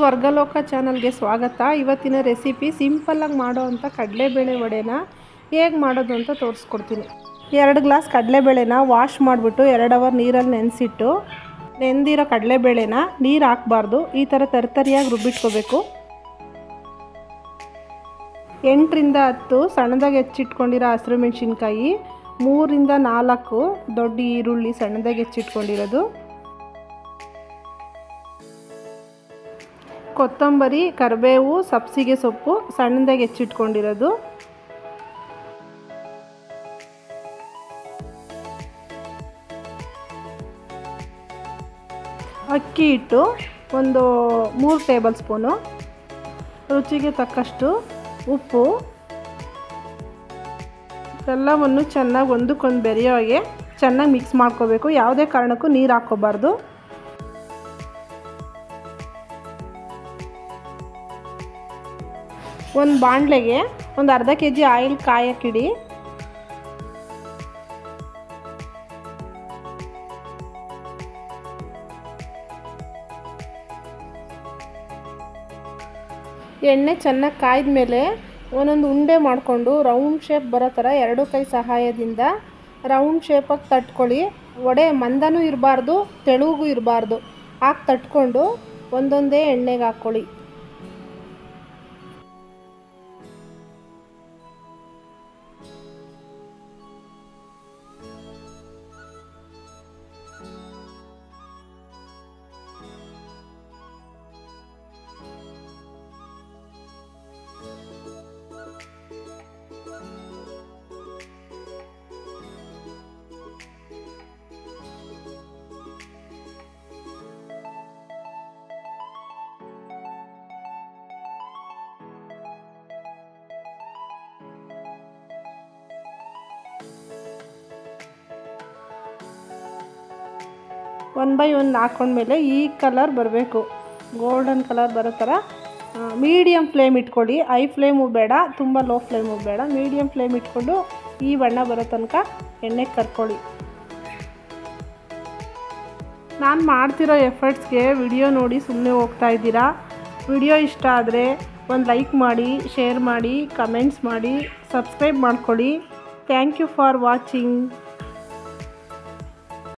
ಸ್ವರ್ಗಲೋಕ ಚಾನಲ್ಗೆ ಸ್ವಾಗತ. ಇವತ್ತಿನ ರೆಸಿಪಿ ಸಿಂಪಲ್ಲಾಗಿ ಮಾಡೋ ಅಂಥ ಕಡಲೆಬೇಳೆ ವಡೆನ ಹೇಗೆ ಮಾಡೋದು ಅಂತ ತೋರಿಸ್ಕೊಡ್ತೀನಿ. 2 ಗ್ಲಾಸ್ ಕಡಲೆಬೇಳೆನ ವಾಶ್ ಮಾಡಿಬಿಟ್ಟು 2 ಅವರ್ ನೀರಲ್ಲಿ ನೆನೆಸಿಟ್ಟು, ನೆಂದಿರೋ ಕಡಲೆಬೇಳೆನ ನೀರು ಹಾಕಬಾರ್ದು, ಈ ಥರ ತರ್ತರಿಯಾಗಿ ರುಬ್ಬಿಟ್ಕೋಬೇಕು. 8 ರಿಂದ 10 ಸಣ್ಣದಾಗಿ ಹೆಚ್ಚಿಟ್ಕೊಂಡಿರೋ ಹಸಿರು ಮೆಣಸಿನ್ಕಾಯಿ, 3 ರಿಂದ 4 ದೊಡ್ಡ ಈರುಳ್ಳಿ ಸಣ್ಣದಾಗಿ ಹೆಚ್ಚಿಟ್ಕೊಂಡಿರೋದು, ಕೊತ್ತಂಬರಿ, ಕರಿಬೇವು, ಸಬ್ಸಿಗೆ ಸೊಪ್ಪು ಸಣ್ಣದಾಗಿ ಹೆಚ್ಚಿಟ್ಕೊಂಡಿರೋದು, ಅಕ್ಕಿ ಹಿಟ್ಟು ಒಂದು 3 ಟೇಬಲ್ ಸ್ಪೂನು, ರುಚಿಗೆ ತಕ್ಕಷ್ಟು ಉಪ್ಪು, ಎಲ್ಲವನ್ನು ಚೆನ್ನಾಗಿ ಒಂದಕ್ಕೊಂದು ಬೆರೆಯೋ ಹಾಗೆ ಚೆನ್ನಾಗಿ ಮಿಕ್ಸ್ ಮಾಡ್ಕೋಬೇಕು. ಯಾವುದೇ ಕಾರಣಕ್ಕೂ ನೀರು ಹಾಕ್ಕೋಬಾರ್ದು. ಒಂದು ಬಾಣಲೆಗೆ ಒಂದು ಅರ್ಧ kg ಆಯಿಲ್ ಕಾಯಕ್ಕಿಡಿ. ಎಣ್ಣೆ ಚೆನ್ನಾಗಿ ಕಾಯ್ದ ಮೇಲೆ ಒಂದೊಂದು ಉಂಡೆ ಮಾಡಿಕೊಂಡು ರೌಂಡ್ ಶೇಪ್ ಬರೋ ಥರ 2 ಕೈ ಸಹಾಯದಿಂದ ರೌಂಡ್ ಶೇಪಾಗಿ ತಟ್ಕೊಳ್ಳಿ. ವಡೆ ಮಂದನೂ ಇರಬಾರ್ದು, ತೆಳುಗೂ ಇರಬಾರ್ದು. ಹಾಕಿ ತಟ್ಕೊಂಡು ಒಂದೊಂದೇ ಎಣ್ಣೆಗೆ ಹಾಕ್ಕೊಳ್ಳಿ. ಒನ್ ಬೈ ಒನ್ ಹಾಕ್ಕೊಂಡ್ಮೇಲೆ ಈ ಕಲರ್ ಬರಬೇಕು, ಗೋಲ್ಡನ್ ಕಲರ್ ಬರೋ ಥರ ಮೀಡಿಯಮ್ ಫ್ಲೇಮ್ ಇಟ್ಕೊಳ್ಳಿ. ಹೈ ಫ್ಲೇಮು ಬೇಡ, ತುಂಬ ಲೋ ಫ್ಲೇಮು ಬೇಡ, ಮೀಡಿಯಮ್ ಫ್ಲೇಮ್ ಇಟ್ಕೊಂಡು ಈ ಬಣ್ಣ ಬರೋ ತನಕ ಎಣ್ಣೆಗೆ ಕರ್ಕೊಳ್ಳಿ. ನಾನು ಮಾಡ್ತಿರೋ ಎಫರ್ಟ್ಸ್ಗೆ ವಿಡಿಯೋ ನೋಡಿ ಸುಮ್ಮನೆ ಹೋಗ್ತಾ ಇದ್ದೀರಾ. ವಿಡಿಯೋ ಇಷ್ಟ ಆದರೆ ಒಂದು ಲೈಕ್ ಮಾಡಿ, ಶೇರ್ ಮಾಡಿ, ಕಮೆಂಟ್ಸ್ ಮಾಡಿ, ಸಬ್ಸ್ಕ್ರೈಬ್ ಮಾಡ್ಕೊಳ್ಳಿ. Thank you for watching.